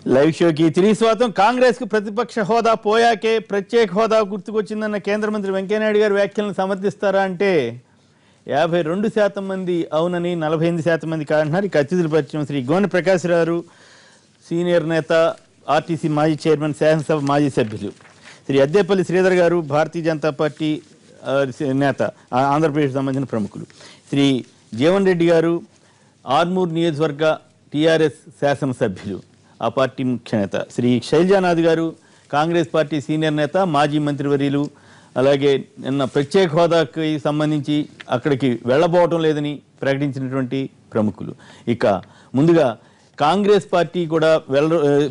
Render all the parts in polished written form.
Live షోకి తిరిగి స్వాగతం. కాంగ్రెస్ కు ప్రతిపక్ష హోదా పోయాకే ప్రత్యేక హోదా గుర్తుకొచ్చిందన్న కేంద్ర మంత్రి వెంకయ్యనాయుడు గారి వ్యాఖ్యలను సమర్థిస్తారా అంటే 52% మంది అవునని, 48% మంది కాదంటున్నారు. ఇక అతిథుల పరిచయం శ్రీ గోనె ప్రకాశ్రావు, సీనియర్ నేత, ఆర్టీసీ మాజీ చైర్మన్, శాసనసభ మాజీ సభ్యులు. శ్రీ అద్దేపల్లి శ్రీధర్ గారు, భారతీయ జనతా పార్టీ నేత, ఆంధ్రప్రదేశ్ సంబంధించిన ప్రముఖులు. శ్రీ జీవన్ రెడ్డి గారు, ఆర్మూర్ నియోజకవర్గ టీఆర్ఎస్ శాసనసభ్యులు, ఆ పార్టీ ముఖ్య నేత. శ్రీ శైలజానాథ్ గారు, కాంగ్రెస్ పార్టీ సీనియర్ నేత, మాజీ మంత్రివర్యులు. అలాగే నిన్న ప్రత్యేక హోదాకి సంబంధించి అక్కడికి వెళ్ళబోవటం లేదని ప్రకటించినటువంటి ప్రముఖులు. ఇక ముందుగా కాంగ్రెస్ పార్టీ కూడా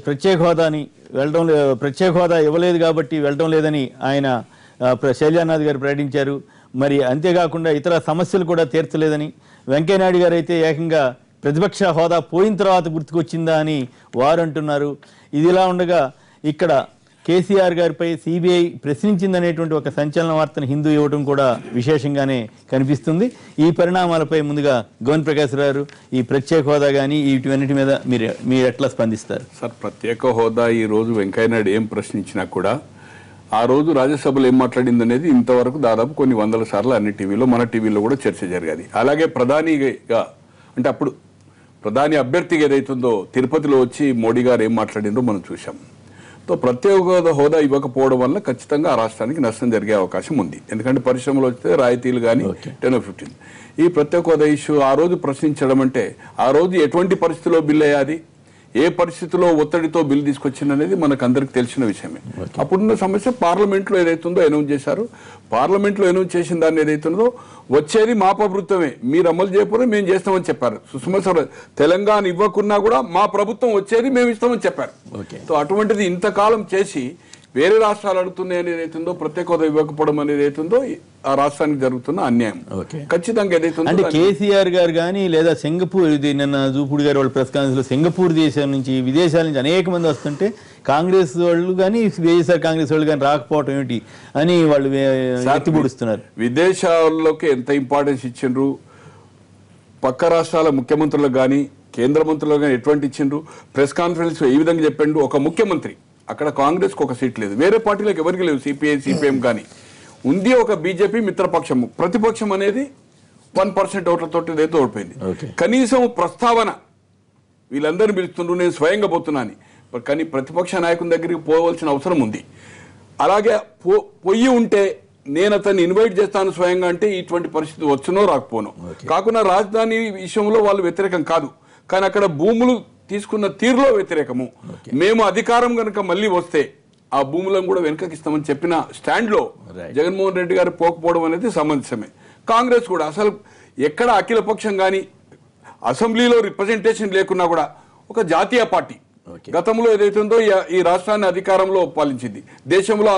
ప్రత్యేక హోదా ఇవ్వలేదు కాబట్టి వెళ్ళడం లేదని ఆయన శైలజానాథ్ గారు ప్రకటించారు. మరి అంతేకాకుండా ఇతర సమస్యలు కూడా తీర్చలేదని, వెంకయ్యనాయుడు గారు అయితే ఏకంగా ప్రతిపక్ష హోదా పోయిన తర్వాత గుర్తుకొచ్చిందా అని వారు అంటున్నారు. ఇదిలా ఉండగా ఇక్కడ కేసీఆర్ గారిపై సిబిఐ ప్రశ్నించిందనేటువంటి ఒక సంచలన వార్తను హిందూ ఇవ్వడం కూడా విశేషంగానే కనిపిస్తుంది. ఈ పరిణామాలపై ముందుగా గోన్ ప్రకాశ్ గారు, ఈ ప్రత్యేక హోదా కానీ వీటన్నిటి మీద మీరు ఎట్లా స్పందిస్తారు సార్? ప్రత్యేక హోదా ఈ రోజు వెంకయ్యనాయుడు ఏం ప్రశ్నించినా కూడా ఆ రోజు రాజ్యసభలో ఏం మాట్లాడింది అనేది ఇంతవరకు దాదాపు కొన్ని వందల సార్లు అన్ని టీవీలో, మన టీవీలో కూడా చర్చ జరిగేది. అలాగే ప్రధానిగా అంటే అప్పుడు ప్రధాని అభ్యర్థిగా ఏదైతుందో తిరుపతిలో వచ్చి మోడీ గారు ఏం మాట్లాడిందో మనం చూసాం. సో ప్రత్యేక హోదా ఇవ్వకపోవడం వల్ల ఖచ్చితంగా ఆ రాష్ట్రానికి నష్టం జరిగే అవకాశం ఉంది. ఎందుకంటే పరిశ్రమలు వస్తే రాయితీలు కానీ 10-15 ఈ ప్రత్యేక హోదా ఇష్యూ ఆ రోజు ప్రశ్నించడం అంటే ఆ రోజు ఎటువంటి పరిస్థితిలో బిల్ అయ్యాది, ఏ పరిస్థితిలో ఒత్తిడితో బిల్ తీసుకొచ్చిందనేది మనకు అందరికి తెలిసిన విషయమే. అప్పుడున్న సమస్య పార్లమెంట్లో ఏదైతుందో అనౌన్స్ చేశారు. పార్లమెంట్లో అనౌన్స్ చేసిన దాన్ని ఏదైతుందో వచ్చేది మా ప్రభుత్వమే, మీరు అమలు చేయకపోతే మేము చేస్తామని చెప్పారు. సుష్మా స్వరాజ్ తెలంగాణ ఇవ్వకున్నా కూడా మా ప్రభుత్వం వచ్చేది మేము ఇస్తామని చెప్పారు. సో అటువంటిది ఇంతకాలం చేసి వేరే రాష్ట్రాలు అడుగుతున్నాయి అనేది ఏదైతుందో, ప్రత్యేక హోదా ఇవ్వకపోవడం అనేది ఏదైతుందో ఆ రాష్ట్రానికి జరుగుతున్న అన్యాయం ఖచ్చితంగా ఏదైతుందో. అంటే కేసీఆర్ గారు కానీ లేదా సింగపూర్, ఇది నిన్న జూపూడి గారు వాళ్ళ ప్రెస్ కాన్ఫరెన్స్ లో సింగపూర్ దేశం నుంచి, విదేశాల నుంచి అనేక మంది వస్తుంటే కాంగ్రెస్ వాళ్ళు కానీ వైఎస్ఆర్ కాంగ్రెస్ వాళ్ళు కానీ రాకపోవటం ఏమిటి అని వాళ్ళు ఎత్తిపొడుస్తున్నారు. విదేశాల్లోకి ఎంత ఇంపార్టెన్స్ ఇచ్చిండ్రు, పక్క రాష్ట్రాల ముఖ్యమంత్రులకు కానీ కేంద్ర మంత్రులకు కానీ ఎటువంటి ఇచ్చిండ్రు. ప్రెస్ కాన్ఫరెన్స్ ఏ విధంగా చెప్పిండు, ఒక ముఖ్యమంత్రి అక్కడ కాంగ్రెస్కి ఒక సీట్ లేదు, వేరే పార్టీలకు ఎవరికి లేవు, సిపిఐ సిపిఎం కానీ ఉంది, ఒక బీజేపీ మిత్రపక్షము. ప్రతిపక్షం అనేది 1% ఓట్లతో ఏదైతే ఓడిపోయింది. కనీసం ప్రస్తావన వీళ్ళందరినీ పిలుస్తుండ్రు, నేను స్వయంగా పోతున్నాను, కానీ ప్రతిపక్ష నాయకుని దగ్గరికి పోవలసిన అవసరం ఉంది. అలాగే పొయ్యి ఉంటే నేను అతన్ని ఇన్వైట్ చేస్తాను స్వయంగా అంటే ఇటువంటి పరిస్థితి వచ్చునో రాకపోనో. కాకుండా రాజధాని విషయంలో వాళ్ళు వ్యతిరేకం కాదు, కానీ అక్కడ భూములు తీసుకున్న తీరులో వ్యతిరేకము. మేము అధికారం కనుక మళ్ళీ వస్తే ఆ భూములను కూడా వెనకకిస్తామని చెప్పిన స్టాండ్లో జగన్మోహన్ రెడ్డి గారు పోకపోవడం అనేది సమంజసమే. కాంగ్రెస్ కూడా అసలు ఎక్కడ అఖిలపక్షం కానీ అసెంబ్లీలో రిప్రజెంటేషన్ లేకున్నా కూడా ఒక జాతీయ పార్టీ గతంలో ఏదైతుందో ఈ రాష్ట్రాన్ని అధికారంలో పాలించింది, దేశంలో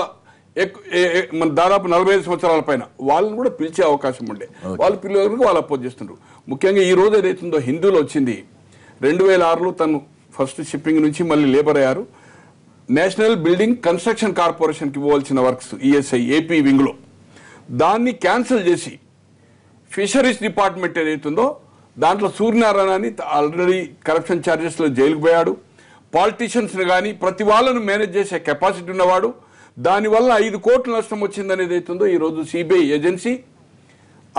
దాదాపు 45 సంవత్సరాల పైన వాళ్ళని కూడా పిలిచే అవకాశం ఉండే. వాళ్ళు పిల్లలకు వాళ్ళు అపోజ్ చేస్తుండ్రు. ముఖ్యంగా ఈ రోజు ఏదైతుందో హిందూలో వచ్చింది 2006లో తను ఫస్ట్ షిప్పింగ్ నుంచి మళ్ళీ లేబర్ అయ్యారు. నేషనల్ బిల్డింగ్ కన్స్ట్రక్షన్ కార్పొరేషన్కి ఇవ్వాల్సిన వర్క్స్ ఈఎస్ఐ ఏపీ వింగ్లో దాన్ని క్యాన్సిల్ చేసి ఫిషరీస్ డిపార్ట్మెంట్ ఏదైతుందో దాంట్లో సూర్యనారాయణ అని ఆల్రెడీ కరప్షన్ ఛార్జెస్లో జైలుకు పోయాడు. పాలిటీషియన్స్ని కానీ ప్రతి వాళ్ళను మేనేజ్ చేసే కెపాసిటీ ఉన్నవాడు. దానివల్ల 5 కోట్ల నష్టం వచ్చిందనేది అవుతుందో ఈరోజు సిబిఐ ఏజెన్సీ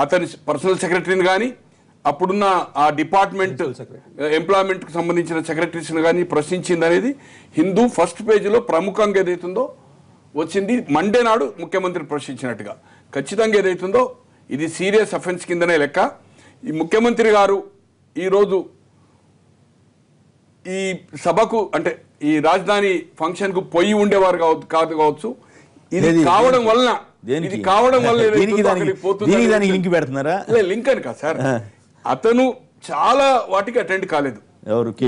అతని పర్సనల్ సెక్రటరీని కానీ అప్పుడున్న ఆ డిపార్ట్మెంట్ ఎంప్లాయ్మెంట్కి సంబంధించిన సెక్రటరీస్ని కానీ ప్రశ్నించింది అనేది హిందూ ఫస్ట్ పేజీలో ప్రముఖంగా ఏదైతుందో వచ్చింది. మండే నాడు ముఖ్యమంత్రి ప్రశ్నించినట్టుగా ఖచ్చితంగా ఏదైతుందో ఇది సీరియస్ అఫెన్స్ కిందనే లెక్క. ఈ ముఖ్యమంత్రి గారు ఈరోజు ఈ సభకు అంటే ఈ రాజధాని ఫంక్షన్ కు పోయి ఉండేవారు కాదు కావచ్చు. ఇది కావడం వల్ల లింక్ అని కాదు సార్, అతను చాలా వాటికి అటెండ్ కాలేదు.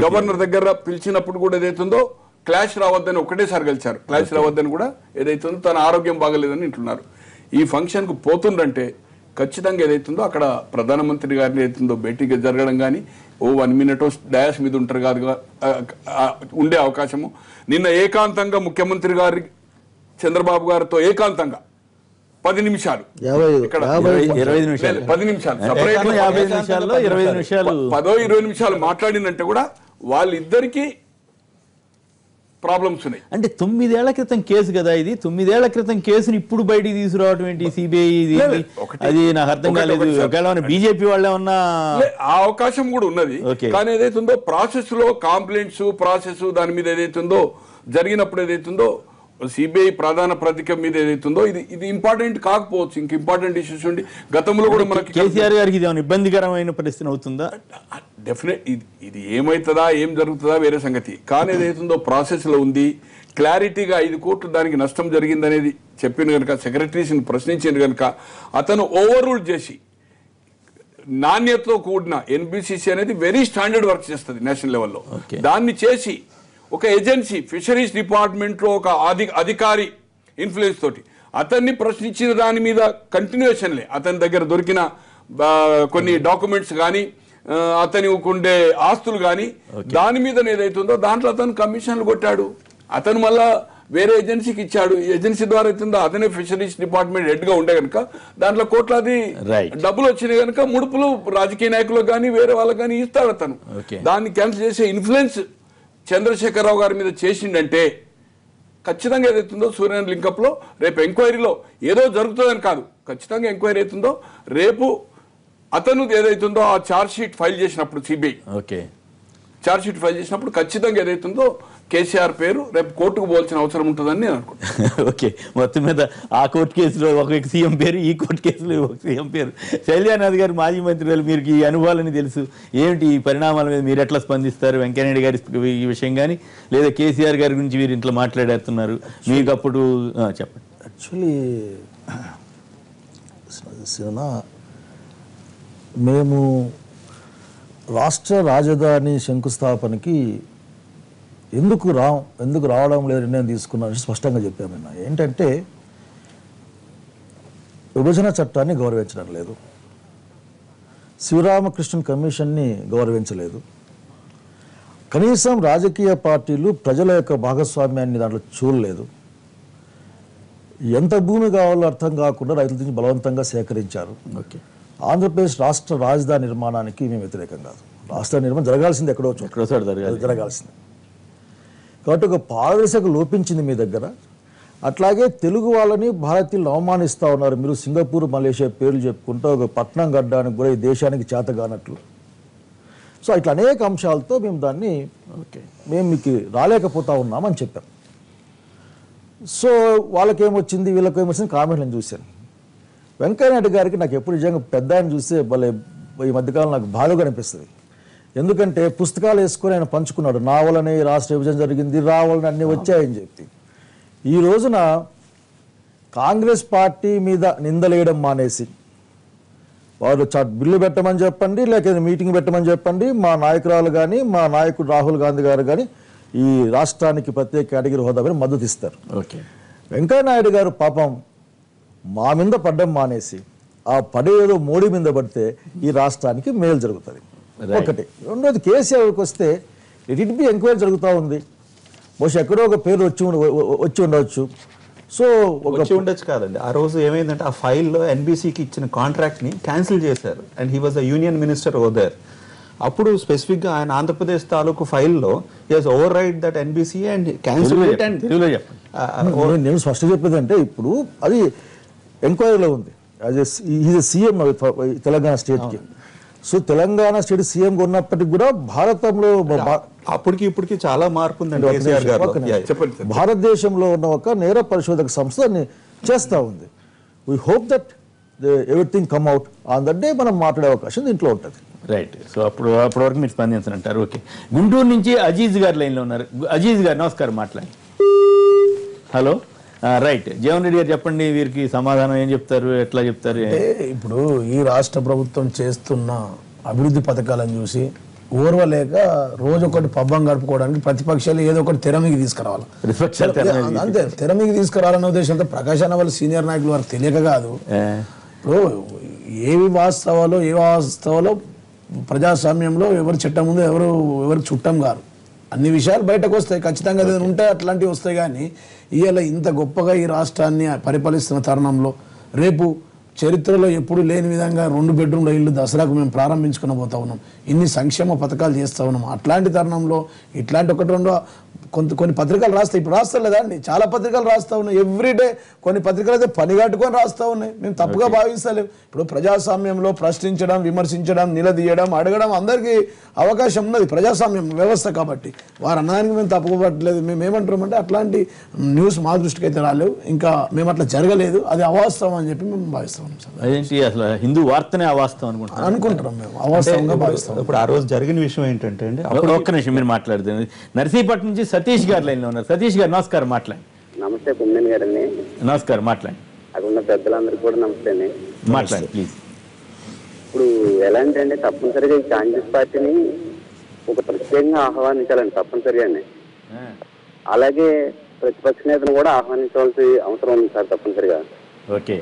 గవర్నర్ దగ్గర పిలిచినప్పుడు కూడా ఏదైతుందో క్లాష్ రావద్దని ఒకటేసారి కలిశారు. క్లాష్ రావద్దని కూడా ఏదైతుందో తన ఆరోగ్యం బాగలేదని వింటున్నారు. ఈ ఫంక్షన్ కు పోతుండంటే ఖచ్చితంగా ఏదైతుందో అక్కడ ప్రధానమంత్రి గారిని ఏదైతుందో భేటీగా జరగడం కానీ 1 మినిట్ డయాస్ మీద ఉంటారు కాదు ఉండే అవకాశము. నిన్న ఏకాంతంగా ముఖ్యమంత్రి గారి చంద్రబాబు గారితో ఏకాంతంగా 10 నిమిషాలు 10 నిమిషాలు మాట్లాడినంటే కూడా వాళ్ళిద్దరికీ ప్రాబ్లమ్స్ ఉన్నాయి. అంటే 9 ఏళ్ల క్రితం కేసు కదా ఇది. 9 ఏళ్ల క్రితం కేసుని ఇప్పుడు బయటికి తీసుకురావడం ఏంటి సిబిఐ? అది నాకు అర్థం కాలేదు. ఒకవేళ బీజేపీ వాళ్ళే ఉన్నా ఆ అవకాశం కూడా ఉన్నది. కానీ ఏదైతుందో ప్రాసెస్ లో కాంప్లైంట్స్ ప్రాసెస్ దాని మీద ఏదైతుందో జరిగినప్పుడు ఏదైతుందో సిబిఐ ప్రధాన ప్రతిక మీద ఏదైతుందో ఇది ఇంపార్టెంట్ కాకపోవచ్చు. ఇంక ఇంపార్టెంట్ ఇష్యూస్ ఉండి గతంలో కూడా మనకి కేసీఆర్ గారికి ఇది ఇబ్బందికరమైన పరిస్థితి అవుతుందా? డెఫినెట్ ఇది ఏమవుతుందా ఏం జరుగుతుందా వేరే సంగతి. కానీ ఏదైతుందో ప్రాసెస్ లో ఉంది. క్లారిటీగా 5 కోట్లు దానికి నష్టం జరిగిందనేది చెప్పిన కనుక, సెక్రటరీస్ని ప్రశ్నించిన కనుక అతను ఓవర్రూల్ చేసి నాణ్యతతో కూడిన ఎన్బిసిసి అనేది వెరీ స్టాండర్డ్ వర్క్ చేస్తుంది నేషనల్ లెవెల్లో. దాన్ని చేసి ఒక ఏజెన్సీ ఫిషరీస్ డిపార్ట్మెంట్లో ఒక అధికారి ఇన్ఫ్లుయెన్స్ తోటి అతన్ని ప్రశ్నించిన దాని మీద కంటిన్యూషన్లే అతని దగ్గర దొరికిన కొన్ని డాక్యుమెంట్స్ కానీ అతని ఉండే ఆస్తులు కానీ దాని మీద ఏదైతుందో దాంట్లో అతను కమిషన్లు కొట్టాడు. అతను మళ్ళా వేరే ఏజెన్సీకి ఇచ్చాడు. ఏజెన్సీ ద్వారా అవుతుందో అతనే ఫిషరీస్ డిపార్ట్మెంట్ హెడ్ గా ఉండే కనుక దాంట్లో కోట్లాది డబ్బులు వచ్చినాయి కనుక ముడుపులు రాజకీయ నాయకులకు కానీ వేరే వాళ్ళకి కానీ ఇస్తాడు అతను. దాన్ని క్యాన్సిల్ చేసే ఇన్ఫ్లుయెన్స్ చంద్రశేఖరరావు గారి మీద చేసిండంటే ఖచ్చితంగా ఏదైతుందో సూర్యన్ లింకప్ లో రేపు ఎంక్వైరీలో ఏదో జరుగుతుందని కాదు, ఖచ్చితంగా ఎంక్వైరీ అవుతుందో రేపు అతను ఏదైతుందో ఆ ఛార్జ్ షీట్ ఫైల్ చేసినప్పుడు సిబిఐ ఛార్జ్ షీట్ ఫైల్ చేసినప్పుడు ఖచ్చితంగా ఏదైతుందో కేసీఆర్ పేరు రేపు కోర్టుకు పోవాల్సిన అవసరం ఉంటుందని నేను అనుకుంటున్నాను. ఓకే, మొత్తం మీద ఆ కోర్టు కేసులో ఒక సీఎం పేరు, ఈ కోర్టు కేసులో ఒక సీఎం పేరు. శైలజానాథ్ గారు మాజీ మంత్రి, మీరు ఈ అనుభవాలని తెలుసు. ఏమిటి ఈ పరిణామాల మీద మీరు ఎట్లా స్పందిస్తారు? వెంకయ్యనాయుడు గారి ఈ విషయం కానీ లేదా కేసీఆర్ గారి గురించి మీరు ఇంట్లో మాట్లాడేస్తున్నారు, మీకు అప్పుడు చెప్పండి. యాక్చువల్లీ మేము రాష్ట్ర రాజధాని శంకుస్థాపనకి ఎందుకు రావడం లేదు నిర్ణయం తీసుకున్నాను స్పష్టంగా చెప్పాము. ఏంటంటే విభజన చట్టాన్ని గౌరవించడం లేదు, శివరామకృష్ణన్ కమిషన్ని గౌరవించలేదు, కనీసం రాజకీయ పార్టీలు ప్రజల యొక్క భాగస్వామ్యాన్ని దాంట్లో చూడలేదు, ఎంత భూమి కావాలో అర్థం కాకుండా రైతుల నుంచి బలవంతంగా సేకరించారు. ఓకే, ఆంధ్రప్రదేశ్ రాష్ట్ర రాజధాని నిర్మాణానికి మేము వ్యతిరేకం కాదు. రాష్ట్ర నిర్మాణం జరగాల్సింది ఎక్కడో జరగాల్సింది. కాబట్టి ఒక పారదర్శక లోపించింది మీ దగ్గర. అట్లాగే తెలుగు వాళ్ళని భారతీయులు అవమానిస్తూ ఉన్నారు. మీరు సింగపూర్ మలేషియా పేర్లు చెప్పుకుంటూ ఒక పట్నం గడ్డానికి కూడా ఈ దేశానికి చేతగానట్లు. సో ఇట్లా అనేక అంశాలతో మేము దాన్ని మేము మీకు రాలేకపోతా ఉన్నామని చెప్పాం. సో వాళ్ళకేమొచ్చింది వీళ్ళకేమొచ్చింది కామెంట్లను చూశాను. వెంకయ్యనాయుడు గారికి నాకు ఎప్పుడు నిజంగా పెద్ద ఆయన చూస్తే భలే ఈ మధ్యకాలం నాకు బాధగా అనిపిస్తుంది. ఎందుకంటే పుస్తకాలు వేసుకొని ఆయన పంచుకున్నాడు, నా వల్లనే రాష్ట్ర విభజన జరిగింది, రావాలని అన్నీ వచ్చాయని చెప్పి. ఈ రోజున కాంగ్రెస్ పార్టీ మీద నిందలేయడం మానేసి వారు బిల్లు పెట్టమని చెప్పండి, లేకపోతే మీటింగ్ పెట్టమని చెప్పండి, మా నాయకురాలు కానీ మా నాయకుడు రాహుల్ గాంధీ గారు కానీ ఈ రాష్ట్రానికి ప్రత్యేక కేటగిరీ హోదా మీద మద్దతు ఇస్తారు. ఓకే, వెంకయ్యనాయుడు గారు పాపం మా మీద పడ్డం మానేసి ఆ పడేదో మోడీ మీద పడితే ఈ రాష్ట్రానికి మేలు జరుగుతుంది. ఒకటి. రెండోది, కేసీఆర్కి వస్తే ఇట్ బి ఎంక్వైరీ జరుగుతూ ఉంది. బహుశా ఎక్కడో ఒక పేరు వచ్చి ఉండవచ్చు. సో వచ్చి ఉండొచ్చు కాదండి. ఆ రోజు ఏమైందంటే ఆ ఫైల్లో ఎన్బీసీకి ఇచ్చిన కాంట్రాక్ట్ని క్యాన్సిల్ చేశారు. And he was a union minister over there. అప్పుడు స్పెసిఫిక్గా ఆయన ఆంధ్రప్రదేశ్ తాలూకు ఫైల్లో హి over ride that NBC and cancel it. And నేను స్పష్టంగా చెప్పేదంటే ఇప్పుడు అది ఎంక్వైరీలో ఉంది. ఈజ్ సీఎం తెలంగాణ స్టేట్కి. సో తెలంగాణ స్టేట్ సీఎంగా ఉన్నప్పటికీ కూడా భారతంలో అప్పటికి ఇప్పటికి చాలా మార్పు ఉందండి. భారతదేశంలో ఉన్న ఒక నేర పరిశోధక సంస్థ చేస్తూ ఉంది. We hope that everything come out on that day మనం మాట్లాడే అవకాశం దీంట్లో ఉంటుంది. రైట్. సో అప్పటి వరకు మీరు స్పందించనంటారు. ఓకే, గుంటూరు నుంచి అజీజ్ గారు లైన్లో ఉన్నారు. అజీజ్ గారు నమస్కారం, మాట్లాడండి. Hello, right. జీవన్ రెడ్డి గారు చెప్పండి, వీరికి సమాధానం ఏం చెప్తారు, ఎట్లా చెప్తారు? ఇప్పుడు ఈ రాష్ట్ర ప్రభుత్వం చేస్తున్న అభివృద్ధి పథకాలను చూసి ఓర్వలేక రోజు ఒకటి పబ్బం గడుపుకోవడానికి ప్రతిపక్షాలు ఏదో ఒకటి తెర మీదకి తీసుకురావాలి. అంతే, తెర మీదకి తీసుకురావాలన్న ఉద్దేశంతో ప్రకాష్ అన్న వాళ్ళు సీనియర్ నాయకులు వారికి తెలియక కాదు. ఇప్పుడు ఏవి వాస్తవాలో ప్రజాస్వామ్యంలో ఎవరు చట్టం ముందు ఎవరు చుట్టం గారు. అన్ని విషయాలు బయటకు వస్తాయి, ఖచ్చితంగా ఏదైనా ఉంటే అట్లాంటివి వస్తాయి. కానీ ఇవాళ ఇంత గొప్పగా ఈ రాష్ట్రాన్ని పరిపాలిస్తున్న తరుణంలో రేపు చరిత్రలో ఎప్పుడు లేని విధంగా 2 బెడ్రూమ్ల ఇల్లు దసరాకు మేము ప్రారంభించుకుని పోతా ఉన్నాం. ఇన్ని సంక్షేమ పథకాలు చేస్తూ ఉన్నాం. అట్లాంటి తరుణంలో ఇట్లాంటి 1-2 కొన్ని పత్రికలు రాస్తాయి, ఇప్పుడు రాస్తారు లేదా అండి, చాలా పత్రికలు రాస్తా ఉన్నాయి ఎవ్రీడే. కొన్ని పత్రికలు అయితే పని కట్టుకొని రాస్తా ఉన్నాయి, మేము తప్పుగా భావిస్తలేము. ఇప్పుడు ప్రజాస్వామ్యంలో ప్రశ్నించడం, విమర్శించడం, నిలదీయడం, అడగడం అందరికీ అవకాశం ఉన్నది ప్రజాస్వామ్యం వ్యవస్థ కాబట్టి. వారు అన్నదానికి మేము తప్పుగా పట్టలేదు. మేము ఏమంటామంటే అట్లాంటి న్యూస్ మా దృష్టికి అయితే రాలేవు, ఇంకా మేము అట్లా జరగలేదు, అది అవాస్తవం అని చెప్పి మేము భావిస్తాం సార్. అదేంటి అసలు హిందూ వార్తనే అవాస్తవం అనుకుంటున్నాం మేము, అవాస్తవంగా భావిస్తాం. ఇప్పుడు ఆ రోజు జరిగిన విషయం ఏంటంటే అండి, ఒక్క నిమిషం మీరు మాట్లాడుతుంది. నర్సీపట్నం నుంచి సతీష్ గారు లైన్లో ఉన్నారు. సతీష్ గారు నమస్కారం, మాట్లాడండి. నమస్తే కుమ్మేన్ గారండి. నమస్కారం, మాట్లాడండి. అక్కడ ఉన్న పెద్దలందరికీ కూడా నమస్తే అండి. మాట్లాడండి ప్లీజ్. ఇప్పుడు ఎలా అంటే తప్పనిసరిగా ఈ కాంగ్రెస్ పార్టీని ఒక ప్రత్యేకంగా ఆహ్వానించాలండి తప్పనిసరిగా అండి. అలాగే ప్రతిపక్ష నేతను కూడా ఆహ్వానించవలసిన అవసరం ఉంది సార్ తప్పనిసరిగా. ఓకే,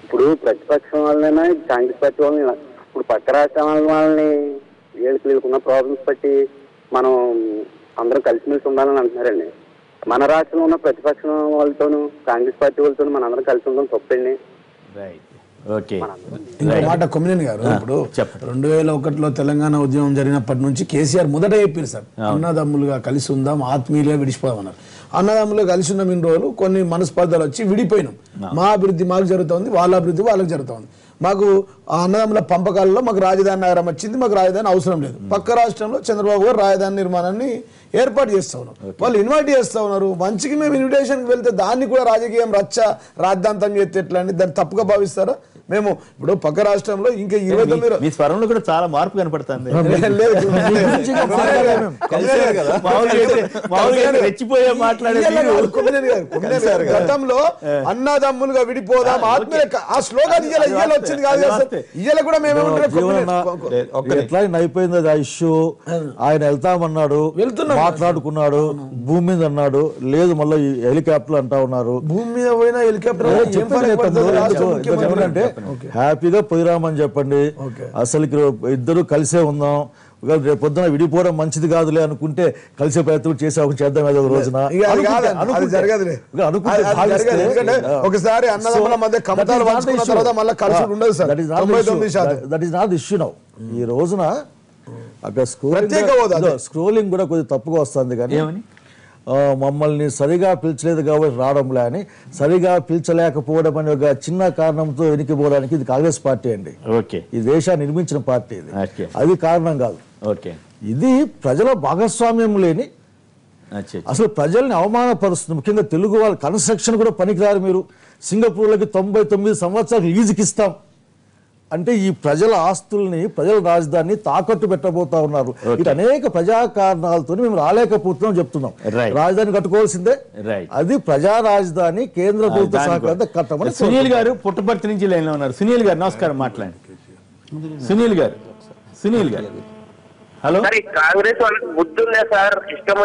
ఇప్పుడు ప్రతిపక్షం వాళ్ళైనా కాంగ్రెస్ పార్టీ వాళ్ళని ఇప్పుడు పక్క రాష్ట్రాల వాళ్ళని వీళ్ళకున్న ప్రాబ్లమ్స్ బట్టి మనం అందరం కలిసిమెలిసి ఉండాలని అంటున్నారండి. మన రాష్ట్రంలో ఉన్న ప్రతిపక్షం వాళ్ళతోనూ కాంగ్రెస్ పార్టీ వాళ్ళతో మన అందరం కలిసి ఉండడం తప్పండి. ఇంకో మాట కొమ్మినేని గారు, ఇప్పుడు 2001లో తెలంగాణ ఉద్యమం జరిగినప్పటి నుంచి కేసీఆర్ మొదట చెప్పారు సార్, అన్నదమ్ములుగా కలిసి ఉందాం, ఆత్మీయులుగా విడిచిపోదామన్నారు. అన్నదమ్ములుగా కలిసి ఉన్న ఇన్ని రోజులు కొన్ని మనస్పర్ధలు వచ్చి విడిపోయినాం. మా అభివృద్ధి మాకు జరుగుతుంది, వాళ్ళ అభివృద్ధి వాళ్ళకి జరుగుతుంది. మాకు ఆ అన్నదమ్ముల పంపకాలలో మాకు రాజధాని నగరం వచ్చింది, మాకు రాజధాని అవసరం లేదు. పక్క రాష్ట్రంలో చంద్రబాబు గారు రాజధాని నిర్మాణాన్ని ఏర్పాటు చేస్తూ ఉన్నారు, వాళ్ళు ఇన్వైట్ చేస్తూ ఉన్నారు. మంచికి మేము ఇన్విటేషన్కి వెళ్తే దాన్ని కూడా రాజకీయం రాద్ధాంతం చేస్తే ఎట్లా అండి? దాన్ని తప్పుగా భావిస్తారా? మేము ఇప్పుడు పక్క రాష్ట్రంలో ఇంకా 29 మీ స్వరంలో కూడా చాలా మార్పు కనపడుతుంది. రెచ్చిపోయే మాట్లాడే గతంలో అన్నదమ్ములుగా విడిపోదాం ఆత్మీయ ఆ స్లోగన్ ఇయ్యాల వచ్చింది కాదు ఇయ్యాల కూడా మేము ఎట్లా అయిపోయింది ఆ ఇష్యూ. ఆయన వెళ్తామన్నాడు, మాట్లాడుకున్నాడు, భూమి మీద అన్నాడు, లేదు మళ్ళీ హెలికాప్టర్ అంటా ఉన్నారు. భూమి మీద పోయినా హెలికాప్టర్ అంటే హ్యాపీగా పోయిరామని చెప్పండి. అసలుకి ఇద్దరు కలిసే ఉందాం, రేపు పొద్దున విడిపోవడం మంచిది కాదులే అనుకుంటే కలిసే ప్రయత్నం చేసే చేద్దాం ఏదో ఒక రోజున. ఒకసారి అన్నదమ్ముల మధ్య కమతాలు పంచుకున్న తర్వాత మళ్ళీ కలిసి ఉండదు sir. That is not issue now. ఈ రోజున అక్కడ స్క్రోలింగ్ కూడా కొద్దిగా తప్పుగా వస్తుంది, కానీ మమ్మల్ని సరిగా పిలిచలేదు కాబట్టి రావడంలే అని, సరిగా పిలిచలేకపోవడం అనే ఒక చిన్న కారణంతో వెనక్కిపోవడానికి ఇది కాంగ్రెస్ పార్టీ అండి. ఈ దేశాన్ని నిర్మించిన పార్టీ ఇది, అది కారణం కాదు. ఇది ప్రజల భాగస్వామ్యం లేని, అసలు ప్రజల్ని అవమానపరుస్తుంది. ముఖ్యంగా తెలుగు వాళ్ళ కన్స్ట్రక్షన్ కూడా పనికిరారు. మీరు సింగపూర్లకి 99 సంవత్సరాలు లీజుకి ఇస్తాం అంటే ఈ ప్రజల ఆస్తుల్ని, ప్రజల రాజధానిని తాకట్టు పెట్టబోతా ఉన్నారు. ఇటు అనేక ప్రజా కారణాలతో మేము రాలేకపోతున్నాం చెప్తున్నాం. రాజధాని కట్టుకోవాల్సిందే, అది ప్రజా రాజధాని కేంద్ర ప్రభుత్వ సహకారంతో కట్టమని. సునీల్ గారు పుట్టపర్తి నుంచి లైన్లో ఉన్నారు. సునీల్ గారు నమస్కారం, మాట్లాడండి. సునీల్ గారు హలో. కాంగ్రెస్ వాళ్ళకి బుద్ధి ఉందా సార్? ఇష్టం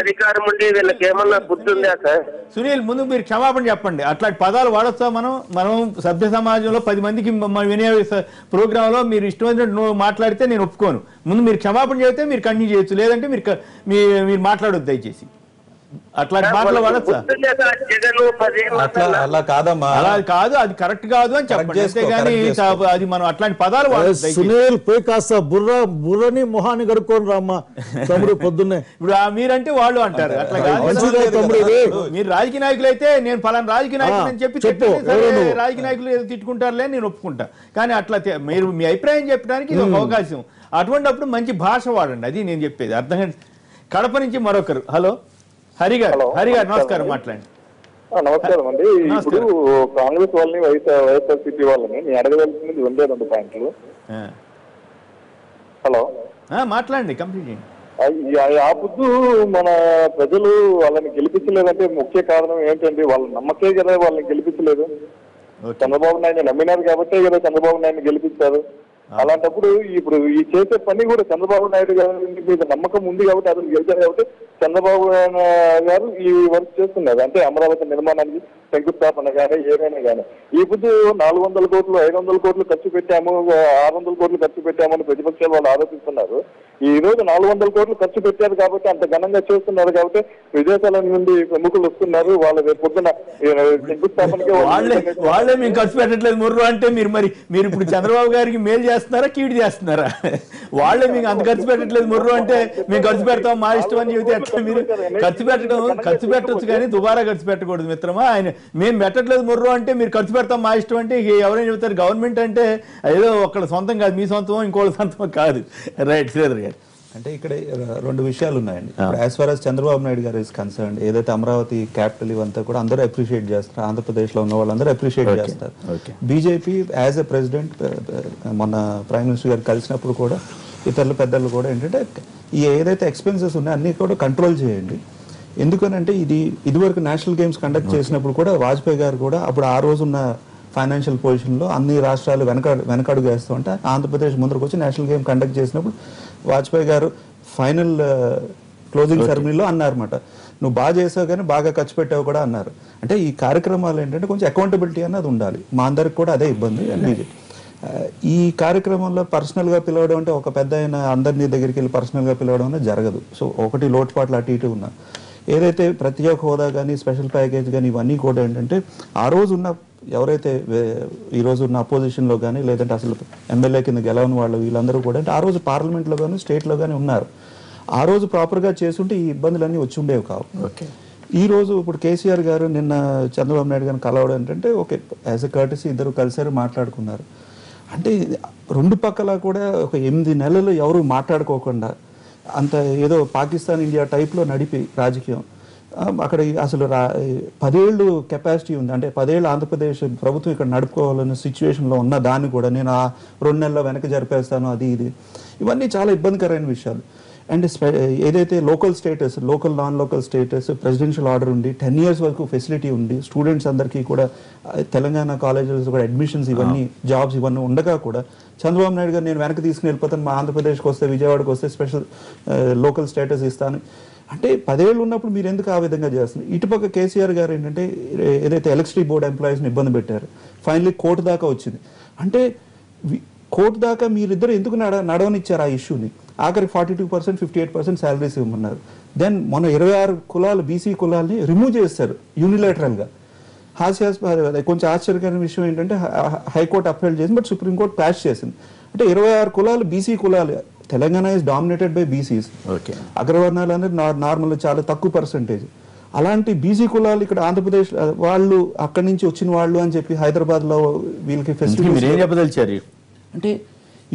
అధికారం ఉండి వీళ్ళకి ఏమన్నా బుద్ధి ఉందా సార్? సునీల్, ముందు మీరు క్షమాపణ చెప్పండి. అట్లాంటి పదాలు వాడొచ్చా? మనం సభ్య సమాజంలో 10 మందికి వినే ప్రోగ్రాంలో మీరు ఇష్టం వచ్చినట్టు నువ్వు మాట్లాడితే నేను ఒప్పుకోను. ముందు మీరు క్షమాపణ చెబితే మీరు కంటిన్యూ చేయొచ్చు, లేదంటే మీరు మాట్లాడొద్దు దయచేసి. అట్లాంటి మాటలు వాడచ్చా? అలా కాదమ్మా, అలా కాదు, అది కరెక్ట్ కాదు అని చెప్పండి, అంతేగాని అది మనం అట్లాంటి పదాలు వాడచ్చు. సునీల్ పోయి కాస్త బుర్రని మొహాన్ని కడుక్కొని రామ్మా తమ్ముడు పొద్దున్నే. ఇప్పుడు మీరంటే వాళ్ళు అంటారు, అట్లా కాదు. మీరు రాజకీయ నాయకులు అయితే నేను ఫలానా రాజకీయ నాయకులు అని చెప్పి రాజకీయ నాయకులు తిట్టుకుంటారులే నేను ఒప్పుకుంటా. కానీ అట్లా మీరు మీ అభిప్రాయం చెప్పడానికి ఇది ఒక అవకాశం. అటువంటిప్పుడు మంచి భాష వాడండి, అది నేను చెప్పేది అర్థం. కడప నుంచి మరొకరు. హలో, హరి గారు నమస్కారం, మాట్లాడండి. నమస్కారం అండి. ఇప్పుడు కాంగ్రెస్ వాళ్ళని వైఎస్ఆర్సీపీ వాళ్ళని నేను అడగవలసింది 2 పాయింట్లు. హలో, మాట్లాడండి, కంప్లీట్ చేయండి. ఆ పొద్దు మన ప్రజలు వాళ్ళని గెలిపించలేదంటే ముఖ్య కారణం ఏంటండి? వాళ్ళ నమ్మకే కదా వాళ్ళని గెలిపించలేదు. చంద్రబాబు నాయుడు నమ్మినారు కాబట్టే కదా చంద్రబాబు నాయుడు గెలిపించారు. అలాంటప్పుడు ఇప్పుడు ఈ చేసే పని కూడా చంద్రబాబు నాయుడు గారి మీద నమ్మకం ఉంది కాబట్టి అతను గెలిచారు కాబట్టి చంద్రబాబు గారు ఈ వర్క్ చేస్తున్నారు. అంటే అమరావతి నిర్మాణానికి శంకుస్థాపన కానీ ఏమైనా కానీ ఈ పొద్దు 400 కోట్లు 500 కోట్లు ఖర్చు పెట్టాము, 600 కోట్లు ఖర్చు పెట్టామని ప్రతిపక్షాలు వాళ్ళు ఆరోపిస్తున్నారు. ఈ రోజు 400 కోట్లు ఖర్చు పెట్టారు కాబట్టి అంత ఘనంగా చేస్తున్నారు కాబట్టి విదేశాల నుండి ప్రముఖులు వస్తున్నారు. వాళ్ళ రేపు పొద్దున శంకుస్థాపనకి వాళ్ళే మేము ఖర్చు పెట్టట్లేదు ముర్రు అంటే మీరు ఇప్పుడు చంద్రబాబు గారికి మేలు చేస్తున్నారా కీడు చేస్తున్నారా? వాళ్ళే మీకు అంత ఖర్చు పెట్టట్లేదు ముర్రు అంటే మేము ఖర్చు పెడతాం మా ఇష్టం అని చెబితే ఎట్లా? మీరు ఖర్చు పెట్టచ్చు కానీ దుబారా ఖర్చు పెట్టకూడదు మిత్రమా. ఆయన మేము పెట్టట్లేదు ముర్రు అంటే మీరు ఖర్చు పెడతాం మా ఇష్టం అంటే ఎవరైనా చెబుతారు. గవర్నమెంట్ అంటే ఏదో ఒకళ్ళ సొంతం కాదు, మీ సొంతమో ఇంకోళ్ళ సొంతమో కాదు. రైట్ శ్రీధర్ గారు. అంటే ఇక్కడ రెండు విషయాలు ఉన్నాయండి. As far as Chandrababu Naidu garu is concern, ఏదైతే అమరావతి క్యాపిటల్ ఇవంతా కూడా అందరూ అప్రిషియేట్ చేస్తారు, ఆంధ్రప్రదేశ్లో ఉన్న వాళ్ళందరూ అప్రిషియేట్ చేస్తారు. బీజేపీ యాజ్ ఎ ప్రెసిడెంట్ మొన్న ప్రైమ్ మినిస్టర్ గారు కలిసినప్పుడు కూడా ఇతరుల పెద్దలు కూడా ఏంటంటే ఈ ఏదైతే ఎక్స్పెన్సెస్ ఉన్నాయో అన్ని కూడా కంట్రోల్ చేయండి. ఎందుకనంటే ఇదివరకు నేషనల్ గేమ్స్ కండక్ట్ చేసినప్పుడు కూడా వాజ్పేయి గారు కూడా అప్పుడు ఆ రోజున్న ఫైనాన్షియల్ పొజిషన్లో అన్ని రాష్ట్రాలు వెనకడుగు వేస్తూ ఉంటే ఆంధ్రప్రదేశ్ ముందరకు వచ్చి నేషనల్ గేమ్ కండక్ట్ చేసినప్పుడు వాజ్పేయి గారు ఫైనల్ క్లోజింగ్ సెరమనీలో అన్నారన్నమాట, నువ్వు బాగా చేసావు కానీ బాగా ఖర్చు పెట్టావు కూడా అన్నారు. అంటే ఈ కార్యక్రమాలు ఏంటంటే కొంచెం అకౌంటబిలిటీ అన్నది ఉండాలి. మా అందరికి కూడా అదే ఇబ్బంది. ఈ కార్యక్రమంలో పర్సనల్గా పిలవడం అంటే ఒక పెద్ద అయిన అందరినీ దగ్గరికి వెళ్ళి పర్సనల్గా పిలవడం అనేది జరగదు. సో ఒకటి లోటుపాట్లు అటు ఇటు ఉన్నా ఏదైతే ప్రత్యేక హోదా కానీ స్పెషల్ ప్యాకేజ్ కానీ ఇవన్నీ కూడా ఏంటంటే ఆ రోజు ఉన్న ఎవరైతే ఈరోజు ఉన్న అపోజిషన్లో కానీ లేదంటే అసలు ఎమ్మెల్యే కింద గెలవని వాళ్ళు వీళ్ళందరూ కూడా అంటే ఆ రోజు పార్లమెంట్లో కానీ స్టేట్లో కానీ ఉన్నారు. ఆ రోజు ప్రాపర్గా చేస్తుంటే ఈ ఇబ్బందులన్నీ వచ్చి ఉండేవి కావు. ఈ రోజు ఇప్పుడు కేసీఆర్ గారు నిన్న చంద్రబాబు నాయుడు గారిని కలవడం ఏంటంటే ఓకే యాజ్ ఎ కర్టసీ ఇద్దరు కలిసారు, మాట్లాడుకున్నారు. అంటే రెండు పక్కల కూడా ఒక 8 నెలలు ఎవరు మాట్లాడుకోకుండా అంత ఏదో పాకిస్తాన్ ఇండియా టైప్లో నడిపి రాజకీయం అక్కడ అసలు 10 ఏళ్ళు కెపాసిటీ ఉంది. అంటే 10 ఏళ్ళు ఆంధ్రప్రదేశ్ ప్రభుత్వం ఇక్కడ నడుపుకోవాలన్న సిచ్యువేషన్లో ఉన్న దాన్ని కూడా నేను ఆ 2 నెలల్లో వెనక జరిపేస్తాను అది ఇది ఇవన్నీ చాలా ఇబ్బందికరమైన విషయాలు. అండ్ ఏదైతే local status non local status presidential order ఉండి 10 years వరకు ఫెసిలిటీ ఉండి స్టూడెంట్స్ అందరికీ కూడా తెలంగాణ కాలేజెస్ కూడా అడ్మిషన్స్ ఇవన్నీ జాబ్స్ ఇవన్నీ ఉండగా కూడా చంద్రబాబు నాయుడు గారు నేను వెనక్కి తీసుకుని వెళ్ళిపోతాను, మా ఆంధ్రప్రదేశ్కి వస్తే విజయవాడకు వస్తే స్పెషల్ లోకల్ స్టేటస్ ఇస్తాను అంటే 10 ఏళ్ళు ఉన్నప్పుడు మీరు ఎందుకు ఆ విధంగా చేస్తున్నారు? ఇటుపక్క కేసీఆర్ గారు ఏంటంటే ఏదైతే ఎలక్ట్రిసిటీ బోర్డు ఎంప్లాయీస్ని ఇబ్బంది పెట్టారు, ఫైనలీ కోర్టు దాకా వచ్చింది. అంటే కోర్టు దాకా మీరిద్దరు ఎందుకు నడవనిచ్చారు ఆ ఇష్యూని? ఆఖరికి 42% 58% శాలరీస్ ఇవ్వమన్నారు. దెన్ మొన్న 26 కులాలు బీసీ కులాలని రిమూవ్ చేస్తారు యూనిలేటరల్గా. కొంచెం ఆశ్చర్యకరమైన విషయం ఏంటంటే హైకోర్టు అప్హెల్డ్ చేసింది, బట్ సుప్రీంకోర్టు ప్యాచ్ చేసింది. అంటే 26 కులాలు బీసీ కులాలు. Telangana is dominated by BCs. అగ్రవర్ణాలు అనేది నార్మల్ చాలా తక్కువ పర్సంటేజ్. అలాంటి బీసీ కులాలు ఇక్కడ ఆంధ్రప్రదేశ్ వాళ్ళు అక్కడి నుంచి వచ్చిన వాళ్ళు అని చెప్పి హైదరాబాద్లో వీళ్ళకి ఫెసిలిటీ అంటే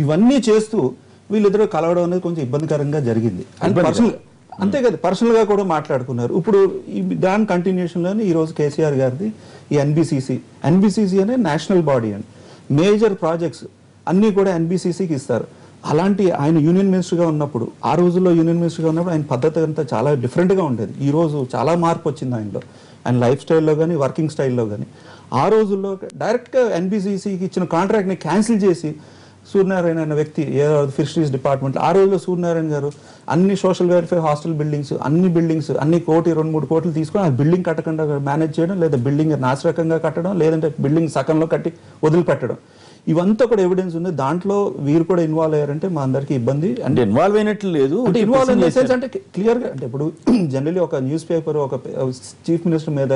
ఇవన్నీ చేస్తూ వీళ్ళిద్దరూ కలవడం అనేది కొంచెం ఇబ్బందికరంగా జరిగింది. అంతే కదా, పర్సనల్గా కూడా మాట్లాడుకున్నారు. ఇప్పుడు దాని కంటిన్యూషన్లోనే ఈరోజు కేసీఆర్ గారిది ఈ ఎన్బిసిసి అనే నేషనల్ బాడీ అండి. మేజర్ ప్రాజెక్ట్స్ అన్నీ కూడా ఎన్బిసిసికి ఇస్తారు. అలాంటి ఆయన యూనియన్ మినిస్టర్గా ఉన్నప్పుడు ఆ రోజుల్లో యూనియన్ మినిస్టర్గా ఉన్నప్పుడు ఆయన పద్ధతి అంతా చాలా డిఫరెంట్గా ఉండేది. ఈ రోజు చాలా మార్పు వచ్చింది ఆయనలో, ఆయన లైఫ్ స్టైల్లో కానీ వర్కింగ్ స్టైల్లో కానీ. ఆ రోజుల్లో డైరెక్ట్గా ఎన్బిసిసికి ఇచ్చిన కాంట్రాక్ట్ని క్యాన్సిల్ చేసి సూర్యనారాయణ అనే వ్యక్తి ఫిషరీస్ డిపార్ట్మెంట్ ఆ రోజుల్లో సూర్యనారాయణ గారు అన్ని సోషల్ వెల్ఫేర్ హాస్టల్ బిల్డింగ్స్ అన్ని 1 కోటి 2-3 కోట్లు తీసుకొని ఆ బిల్డింగ్ కట్టకుండా మేనేజ్ చేయడం, లేదా బిల్డింగ్ నాశరకంగా కట్టడం, లేదంటే బిల్డింగ్ సకంలో కట్టి వదిలిపెట్టడం, ఇవంతా కూడా ఎవిడెన్స్ ఉంది. దాంట్లో వీరు కూడా ఇన్వాల్వ్ అయ్యారంటే మా అందరికి ఇబ్బంది. అంటే ఇన్వాల్వ్ అయినట్లు లేదు, అంటే ఇన్వాల్వ్ అయిన సెన్స్ అంటే క్లియర్గా అంటే ఇప్పుడు జనరలీ ఒక న్యూస్ పేపర్ ఒక చీఫ్ మినిస్టర్ మీద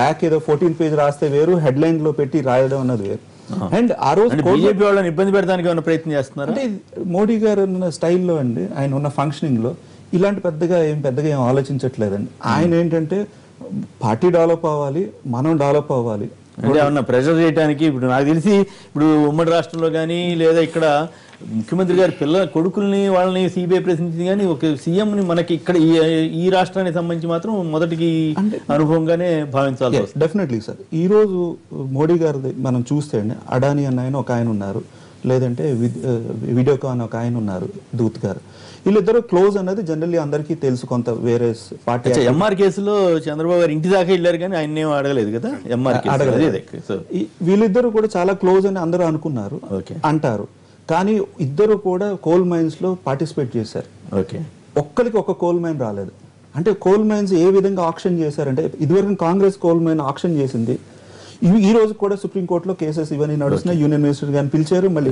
బ్యాక్ ఏదో 14 పేజ్ రాస్తే వేరు, హెడ్లైన్ లో పెట్టి రాయడం అన్నది వేరు. అండ్ ఆ రోజు బీజేపీ వాళ్ళని ఇబ్బంది పెడడానికి ఏమైనా ప్రయత్నం చేస్తున్నారు అంటే మోడీ గారు ఉన్న స్టైల్లో అండి, ఆయన ఉన్న ఫంక్షనింగ్ లో ఇలాంటి పెద్దగా ఏం ఆలోచించట్లేదండి. ఆయన ఏంటంటే పార్టీ డెవలప్ అవ్వాలి, మనం డెవలప్ అవ్వాలి అంటే ఏమన్నా ప్రెషర్ చేయడానికి. ఇప్పుడు నాకు తెలిసి ఇప్పుడు ఉమ్మడి రాష్ట్రంలో కానీ లేదా ఇక్కడ ముఖ్యమంత్రి గారి కొడుకుల్ని వాళ్ళని సిబిఐ ప్రశ్నించింది, కానీ ఒక సీఎంని మనకి ఇక్కడ ఈ రాష్ట్రానికి సంబంధించి మాత్రం మొదటికి అనుభవంగానే భావించాలి. Definitely sir. ఈ రోజు మోడీ గారి మనం చూస్తే అండి, అడానీ అన్న ఆయన ఒక ఆయన ఉన్నారు, లేదంటే వీడియోకాన్ ఒక ఆయన ఉన్నారు, దూత్ గారు. వీళ్ళిద్దరు క్లోజ్ అనేది జనరల్లీ అందరికీ తెలుసు. కొంత వేరే పార్టీ ఎంఆర్ కేసులో చంద్రబాబు గారు ఇంటి దాకా వెళ్ళారు కానీ ఆయన ఏమో అడగలేదు కదా, ఎంఆర్ అడగలేదు. వీళ్ళిద్దరు కూడా చాలా క్లోజ్ అని అందరూ అనుకున్నారు అంటారు. కానీ ఇద్దరు కూడా కోల్ మైన్స్ లో పార్టిసిపేట్ చేశారు. ఒక్కరికి ఒక కోల్ మైన్ రాలేదు. అంటే కోల్ మైన్స్ ఏ విధంగా ఆక్షన్ చేశారంటే, ఇదివరకు కాంగ్రెస్ కోల్ మైన్ ఆక్షన్ చేసింది. ఈ రోజు కూడా సుప్రీంకోర్టులో కేసెస్ ఇవన్నీ నడుస్తున్నాయి. యూనియన్ మినిస్టర్ గారిని పిలిచారు, మళ్ళీ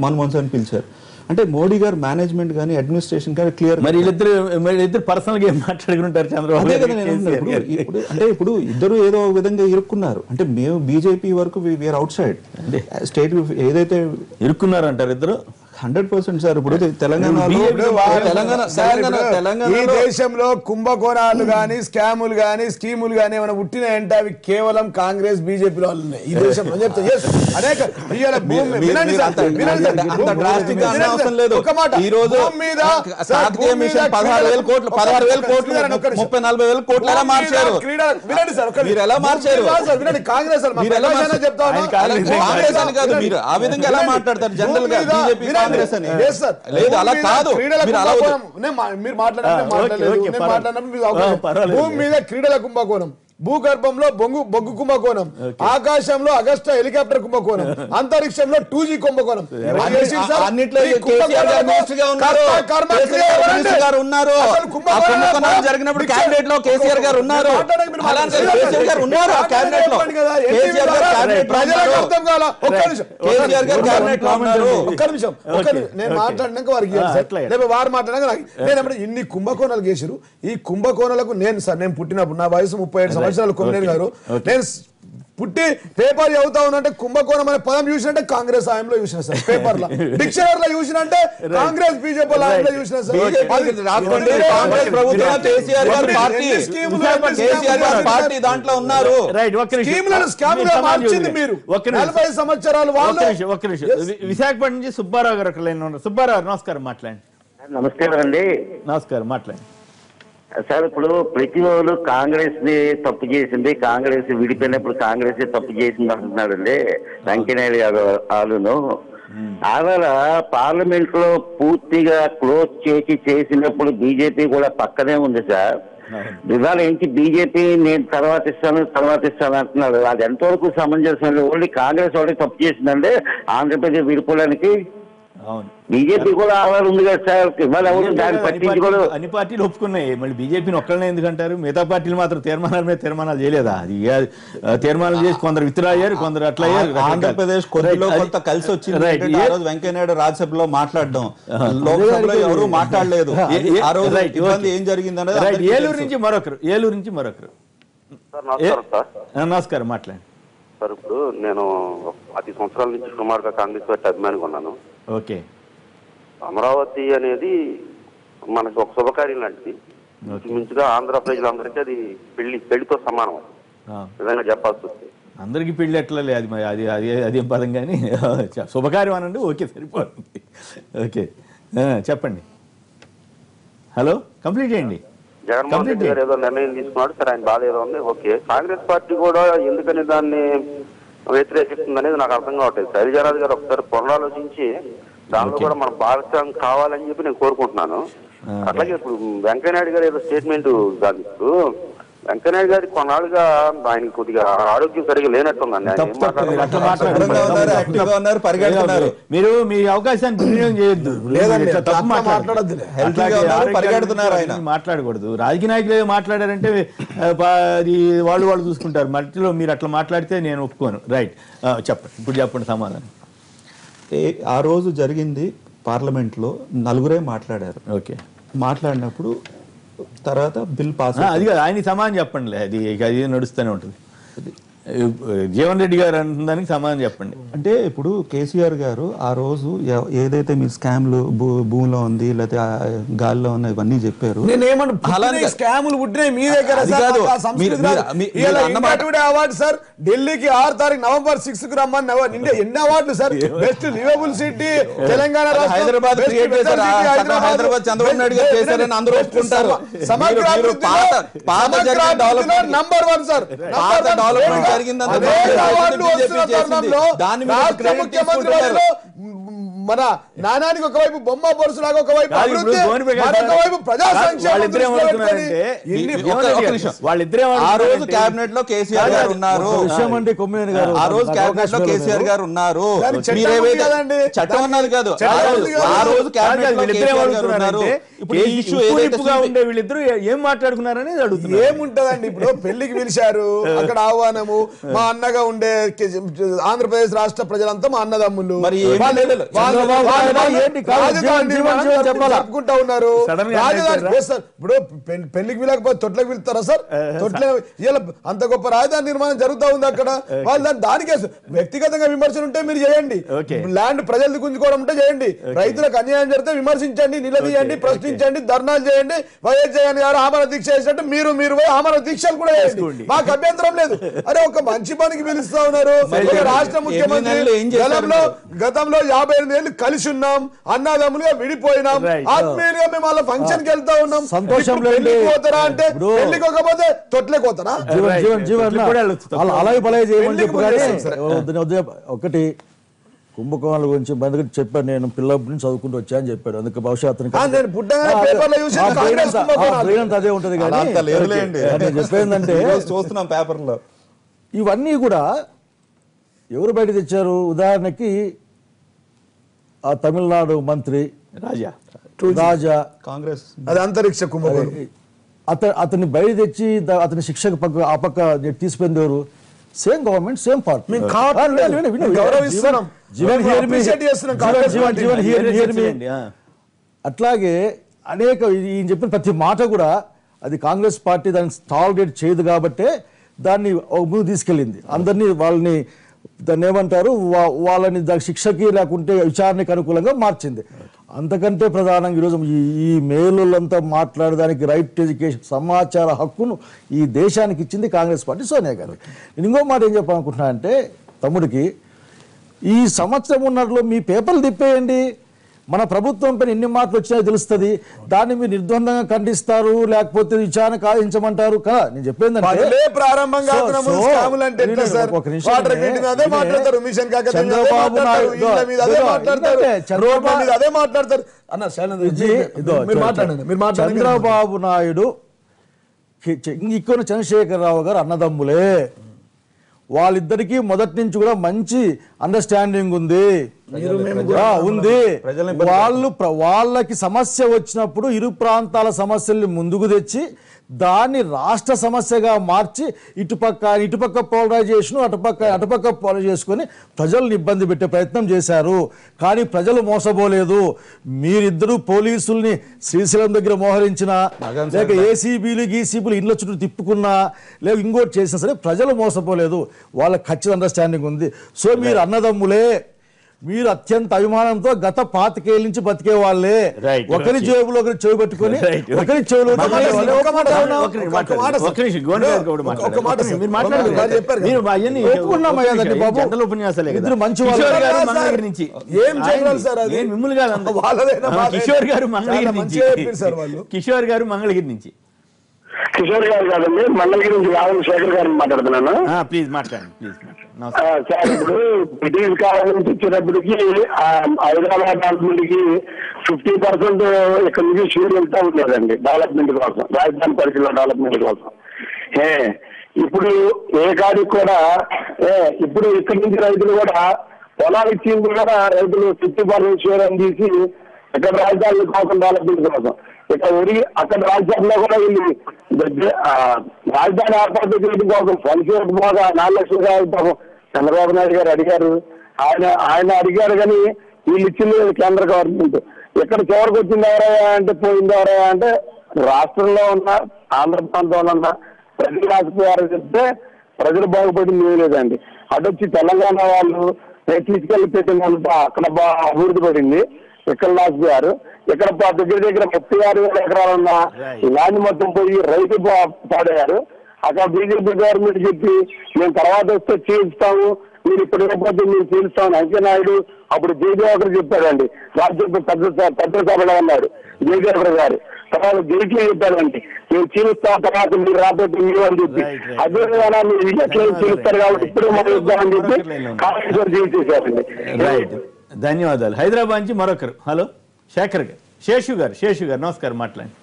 మన్మోహన్ సింగ్ పిలిచారు. అంటే మోడీ గారు మేనేజ్మెంట్ కానీ అడ్మినిస్ట్రేషన్ కానీ క్లియర్. మరి వీళ్ళిద్దరు పర్సనల్ గా మాట్లాడుకుంటారు చంద్రబాబు. అంటే ఇప్పుడు ఇద్దరు ఏదో విధంగా ఇరుక్కున్నారు. అంటే మేము బీజేపీ వరకు వీఆర్ అవుట్ సైడ్. స్టేట్ ఏదైతే ఇరుక్కున్నారు అంటారు ఇద్దరు 100% సార్. ఇప్పుడు తెలంగాణలో ఈ దేశంలో కుంభకోణాలు గానీ స్కాములు గానీ స్కీములు గానీ ఏమైనా పుట్టినాయంటే అవి కేవలం కాంగ్రెస్ బీజేపీ వాళ్ళు ఉన్నాయి ఈ దేశంలో. అనేక ఒక మాట ఈ రోజు 16,000 కోట్లు 16,000 కోట్లు 30,000-40,000 కోట్లు ఎలా మార్చారు? వినండి సార్, మీరు ఎలా మార్చారు? వినండి, కాంగ్రెస్ కాంగ్రెస్ అని కాదు, మీరు ఆ విధంగా ఎలా మాట్లాడతారు జనరల్ గా బీజేపీ కాంగ్రెస్ అని? లేదు, అలా కాదు. మీరు మాట్లాడినప్పుడు భూమి మీద క్రీడల కుంభకోణం, భూగర్భంలో బొగ్గు కుంభకోణం, ఆకాశంలో అగస్టా హెలికాప్టర్ కుంభకోణం, అంతరిక్షంలో 2G కుంభకోణం. జరిగినప్పుడు క్యాబినెట్ లో కేసీఆర్ గారు ఉన్నారు. నేను మాట్లాడినాక వారికి వారు మాట్లాడినాక నేను ఇన్ని కుంభకోణాలు చేసారు. ఈ కుంభకోణాలకు నేను పుట్టినప్పుడు నా వయసు 37 సంవత్సరాలు కొన్నేరు గారు, నేను పుట్టి పేపర్ చదువుతా ఉన్నంటే కుంభకోణం అనే పదం చూసినట్టే కాంగ్రెస్ హయాంలో చూసిన సార్. పేపర్ లో డిక్షనరీలో చూసినంటే కాంగ్రెస్ బీజేపీ హయాంలో చూసిన సార్. దాంట్లో ఉన్నారు. మార్చింది మీరు 40 సంవత్సరాలు వాళ్ళు. ఒక్క నిమిషం, విశాఖపట్నం నుంచి సుబ్బారావు గారు ఒక లైన్ ఉన్నారు. సుబ్బారావు నమస్కారం, మాట్లాడండి. నమస్కారం అండి. నమస్కారం, మాట్లాడండి సార్. ఇప్పుడు ప్రతి వాళ్ళు కాంగ్రెస్ ని తప్పు చేసింది, కాంగ్రెస్ విడిపోయినప్పుడు కాంగ్రెస్ తప్పు చేసింది అంటున్నాడండి వెంకయ్యనాయుడు గారు. వాళ్ళను ఆవేళ పార్లమెంట్ లో పూర్తిగా క్లోజ్ చేసినప్పుడు బీజేపీ కూడా పక్కనే ఉంది సార్. ఇవాళ ఏంటి బీజేపీ నేను తర్వాత ఇస్తాను అంటున్నాడు. అది ఎంతవరకు సమంజసం? ఓన్లీ కాంగ్రెస్ వాళ్ళకి తప్పు చేసిందండి ఆంధ్రప్రదేశ్ విడిపోవడానికి. బీజేపీ కూడా ఆధారం ఉంది కదా సార్. ఇవాళ ఎవరు దాన్ని పట్టించుకోవడం. అన్ని పార్టీలు ఒప్పుకున్నాయి, మళ్ళీ బీజేపీని ఒక్కళ్ళనే ఎందుకంటారు? మిగతా పార్టీలు మాత్రం తీర్మానాల మీద తీర్మానాలు చేయలేదా? అది తీర్మానాలు చేసి కొందరు విత్డ్రా అయ్యారు, కొందరు అట్లా అయ్యారు. ఆంధ్రప్రదేశ్ కొద్దిలో కొంత కలిసి వచ్చింది. వెంకయ్యనాయుడు రాజ్యసభలో మాట్లాడడం, లోక్సభలో ఎవరు మాట్లాడలేదు. ఆ రోజు ఏం జరిగింది అనేది. ఏలూరు నుంచి మరొకరు. నమస్కారం, మాట్లాడండి సార్. ఇప్పుడు నేను 10 సంవత్సరాల నుంచి సుమారుగా కాంగ్రెస్ పార్టీ అభిమానిగా ఉన్నాను. ఓకే, అమరావతి అనేది మనకు ఒక శుభకార్యం లాంటిది. మించుగా ఆంధ్ర ప్రజలందరికీ అది పెళ్లితో సమానం విధంగా చెప్పాల్సి వస్తుంది. అందరికి పెళ్లి ఎట్లలే, అది అదేం పదం కానీ శుభకార్యం అనండి. ఓకే, సరిపోతుంది. ఓకే, చెప్పండి. హలో, కంప్లీట్ చేయండి. జగన్మోహన్ రెడ్డి గారు ఏదో నిర్ణయం తీసుకున్నాడు సార్, ఆయన బాధ ఏదో ఉంది. ఓకే, కాంగ్రెస్ పార్టీ కూడా ఎందుకని దాన్ని వ్యతిరేకిస్తుంది అనేది నాకు అర్థం కావట్లేదు. శైలజారాజు గారు ఒకసారి పునరాలోచించి దానిలో కూడా మన భాగస్వామ్యం కావాలని చెప్పి నేను కోరుకుంటున్నాను. అట్లాగే ఇప్పుడు వెంకయ్యనాయుడు గారు ఏదో స్టేట్మెంట్ కాదు. ఇప్పుడు వెంకయ్యనాయుడు గారి కొన్నాళ్ళుగా ఆయన కొద్దిగా ఆరోగ్యం సరిగా లేనట్టుందండి. మీరు మీ అవకాశాన్ని దుర్వినియోగం చేయొద్దు, మాట్లాడకూడదు. రాజకీయ నాయకులు ఏదో మాట్లాడారంటే అది వాళ్ళు చూసుకుంటారు. మట్టిలో మీరు అట్లా మాట్లాడితే నేను ఒప్పుకోను. రైట్, చెప్పండి, ఇప్పుడు చెప్పండి సమాధానం. ఆ రోజు జరిగింది పార్లమెంట్లో నలుగురే మాట్లాడారు. ఓకే, మాట్లాడినప్పుడు తర్వాత బిల్ పాస్. అది కాదు, ఆయన సమాధానం చెప్పండి. అది నడుస్తూనే ఉంటుంది. జీవన్ రెడ్డి గారు అంటున్నానికి సమాధానం చెప్పండి. అంటే ఇప్పుడు కేసీఆర్ గారు ఆ రోజు ఏదైతే మీ స్కామ్లు భూమిలో ఉంది లేకపోతే గాలిలో ఉన్న ఇవన్నీ చెప్పారు. స్కాములు పుట్టినాయి మీ దగ్గర అవార్డు సార్. ఢిల్లీకి 6 తారీఖు నవంబర్ 6 కు రమ్మని ఎన్ని అవార్డులు sir? Best liveable city Telangana, Hyderabad Hyderabad Chandrababu Naidu గారు చేశారని అందరూ ఒప్పుకుంటారు. Number 1 sir. డెవలప్మెంట్ మన నానానికి ఒకవైపు బొమ్మ పొరుసులాగా ఒకవైపు ప్రజా సంక్షేమం. ఆ రోజు కేబినెట్ లో కేసీఆర్ గారు ఉన్నారు. ఆ రోజు కేబినెట్ లో కేసీఆర్ గారు ఉన్నారు. చట్టం అన్నది కాదు, ఆ రోజు కేబినెట్ లో కేసీఆర్ గారు ఉన్నారు. ఇప్పుడు ఈ ఇష్యూ ఉండే వీళ్ళిద్దరు ఏం మాట్లాడుకున్నారని అడుగుతున్నారు. ఏముంటదండి, ఇప్పుడు పెళ్లికి పిలిచారు, అక్కడ ఆహ్వానము. మా అన్నగా ఉండే ఆంధ్రప్రదేశ్ రాష్ట్ర ప్రజలంతా మా అన్నదమ్ములు. మరి చెప్పుకుంటా ఉన్నారు. రాజధాని ఇప్పుడు పెళ్లికి పిలకపోతే తొట్లకు పిలుస్తారా సార్? తొట్లే ఇలా అంత గొప్ప రాజధాని నిర్మాణం జరుగుతూ ఉంది అక్కడ. వాళ్ళు దానికే వ్యక్తిగతంగా విమర్శలు ఉంటే మీరు చేయండి, ల్యాండ్ ప్రజలు గుంజుకోవడం ఉంటే చేయండి, రైతులకు అన్యాయం జరిగితే విమర్శించండి, నిలదీయండి, ప్రశ్నించండి, ధర్నాలు చేయండి. వైఎస్ జగన్ గారు ఆమరణ దీక్ష చేసినట్టు మీరు ఆమరణ దీక్షలు కూడా చేయండి, మాకు అభ్యంతరం లేదు. అరే ఒక మంచి పనికి పిలుస్తా ఉన్నారు. రాష్ట్ర ముఖ్యమంత్రి గతంలో 58 ఏళ్ళు కలిసి ఉన్నాం, అన్నదమ్ములుగా విడిపోయినాం, ఆత్మీయులుగా మేము వాళ్ళ ఫంక్షన్ కి వెళ్తా ఉన్నాం. సంతోషంలో పోతారా అంటే పెళ్లికి పోకపోతే తొట్లే పోతారా? అలాగే బలే చేయమని చెప్పు. ఒకటి కుంభకోణాల గురించి బంధుకు చెప్పాను, నేను పిల్లప్పటి నుంచి చదువుకుంటూ వచ్చా అని చెప్పాడు. అందుకే భవిష్యత్తు అదే ఉంటది. కానీ నేను చెప్పేందంటే చూస్తున్నాం పేపర్లో ఇవన్నీ కూడా ఎవరు బయట తెచ్చారు? ఉదాహరణకి ఆ తమిళనాడు మంత్రి రాజా కాంగ్రెస్, అది అంతరిక్ష కుంభకోణం. అతన్ని బయట తెచ్చి అతని శిక్షకు ఆ పక్క తీసిపోయింది ఎవరు? Same government, same party. అట్లాగే అనేక ఈయన చెప్పిన ప్రతి మాట కూడా అది కాంగ్రెస్ పార్టీ దాన్ని టాలరేట్ చేయదు కాబట్టే దాన్ని ముందు తీసుకెళ్ళింది. అందరినీ వాళ్ళని దాన్ని ఏమంటారు, వాళ్ళని దాని శిక్షకి లేకుంటే విచారణకి అనుకూలంగా మార్చింది. అంతకంటే ప్రధానంగా ఈరోజు ఈ మేలులంతా మాట్లాడడానికి రైట్ టు ఎడ్యుకేషన్ సమాచార హక్కును ఈ దేశానికి ఇచ్చింది కాంగ్రెస్ పార్టీ, సోనియా గాంధీ. నేను ఇంకో మాట ఏం చెప్పాలనుకుంటున్నా అంటే తమ్ముడికి, ఈ సంవత్సరం ఉన్నట్లో మీ పేపర్లు తిప్పేయండి, మన ప్రభుత్వం పైన ఎన్ని మాటలు వచ్చినాయో తెలుస్తుంది. దాన్ని మీరు నిర్ద్వందంగా ఖండిస్తారు, లేకపోతే విచారణ కాదించమంటారు కదా. నేను చెప్పేందంటే చంద్రబాబు నాయుడు ఇక్కడ చంద్రశేఖరరావు గారు అన్నదమ్ములే, వాళ్ళిద్దరికీ మొదటి నుంచి కూడా మంచి అండర్స్టాండింగ్ ఉంది. వాళ్ళకి సమస్య వచ్చినప్పుడు ఇరు ప్రాంతాల సమస్యల్ని ముందుకు తెచ్చి దాన్ని రాష్ట్ర సమస్యగా మార్చి ఇటుపక్క పోలరైజేషన్ అటుపక్క పోలరైజ్ చేసుకొని ప్రజల్ని ఇబ్బంది పెట్టే ప్రయత్నం చేశారు. కానీ ప్రజలు మోసపోలేదు. మీరిద్దరూ పోలీసుల్ని శ్రీశైలం దగ్గర మోహరించినా, లేక ఏసీబీలు గీసీబీలు ఇండ్ల చుట్టూ తిప్పుకున్నా, లేక ఇంకోటి చేసినా సరే ప్రజలు మోసపోలేదు. వాళ్ళకి ఖచ్చితంగా అండర్స్టాండింగ్ ఉంది. సో మీరు అన్నదమ్ములే, మీరు అత్యంత అభిమానంతో గత 25 ఏళ్ళ నుంచి బతికే వాళ్ళే. ఒకరి జేబులో ఒకరి చెవి పెట్టుకొని ఒకరి చెవులో మంచి కిషోర్ గారు మంగళగిరి నుంచి. కిషోర్ గారు కాదండి, మంగళగిరి నుంచి రావుల శేఖర్ గారిని మాట్లాడుతున్నాను. ప్లీజ్ మాట్లాడండి, ప్లీజ్. సార్, ఇప్పుడు బ్రిటిష్ కాలం నుంచి వచ్చేటప్పటికి హైదరాబాద్ డెవలప్మెంట్కి 50% ఇక్కడ నుంచి షూర్ వెళ్తా ఉండేదండి డెవలప్మెంట్ కోసం, రాజధాని పరిధిలో డెవలప్మెంట్ కోసం. ఇప్పుడు ఏ కాడికి కూడా ఇప్పుడు ఇక్కడి నుంచి రైతులు కూడా పొలాలు ఇచ్చింది కూడా రైతులు 50% షూర్ అని తీసి ఇక్కడ రాజధాని కోసం డెవలప్మెంట్ కోసం ఇక్కడ అక్కడ రాజ్యాంగంలో కూడా వీళ్ళు రాజధాని ఏర్పాటు చేయడం కోసం ఫండ్స్ పోగా 4 లక్షలు కావాలి చంద్రబాబు నాయుడు గారు అడిగారు. ఆయన అడిగారు కానీ వీళ్ళు ఇచ్చింది కేంద్ర గవర్నమెంట్. ఎక్కడ చివరికి వచ్చింది ఎవరయ్యా అంటే, పోయింది ఎవరయ్యా అంటే రాష్ట్రంలో ఉన్న ఆంధ్ర ప్రాంతంలో ఉన్న ప్రజలు రాసిపోయారని చెప్తే ప్రజలు బాగుపడింది ఏం లేదండి. అటొచ్చి తెలంగాణ వాళ్ళు తీసుకెళ్లి పెట్టినంత అక్కడ అభివృద్ధి పడింది, ఇక్కడ రాసిపోయారు. ఇక్కడ దగ్గర 36,000 ఎకరాలు ఉన్న ల్యాండ్ మొత్తం పోయి రైతు పాడయ్యారు. అక్కడ బీజేపీ గవర్నమెంట్ చెప్పి మేము తర్వాత వస్తే చేయిస్తాము, మీరు ఇప్పుడు ఇవ్వకపోతే మేము చేయిస్తామని వెంకయ్యనాయుడు అప్పుడు జయదేవకర్ చెప్పాడండి. రాజ్యసభ పెద్ద సభలో అన్నాడు జయదేవకర్ గారు. తర్వాత జైట్లీ చెప్పాడండి మేము చీలుస్తాం, తర్వాత మీరు రాబోతే మీరు అని చెప్పి. అదే విధంగా మీరు ఎట్లా చీలుస్తారు కాబట్టి ఇప్పుడే మనం ఇద్దామని చెప్పి కాంగ్రెస్ చేసేసారండి. ధన్యవాదాలు. హైదరాబాద్ నుంచి మరొకరు. హలో, శేఖర్ గారు, శేషు గారు నమస్కారం, మాట్లాడండి.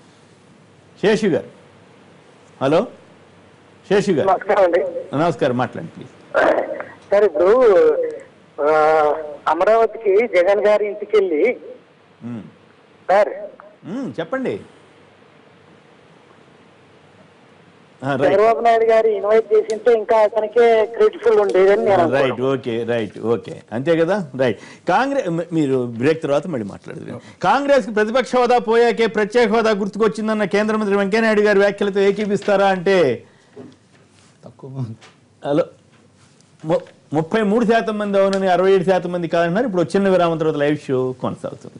శేషు గారు, హలో. శేషు గారు నమస్కారం, మాట్లాడండి ప్లీజ్. సార్, ఇప్పుడు అమరావతికి జగన్ గారి ఇంటికి వెళ్ళి సార్ చెప్పండి. చంద్రబాబు నాయుడు గారు ఇన్వైట్ చేసింటే ఇంకా అతనికే గ్రేట్ఫుల్ ఉండేదని నేను రైట్, ఓకే అంతే కదా, రైట్. కాంగ్రెస్, మీరు బ్రేక్ తర్వాత మళ్ళీ మాట్లాడదు. కాంగ్రెస్ కి ప్రతిపక్ష హోదా పోయాకే ప్రత్యేక హోదా గుర్తుకొచ్చిందన్న కేంద్ర మంత్రి వెంకయ్యనాయుడు గారి వ్యాఖ్యలతో ఏకీపిస్తారా అంటే హలో 33% మంది అవునని, 67% మంది కాదన్నారు. ఇప్పుడు చిన్న విరామం తర్వాత లైవ్ షో కొనసాగుతుంది.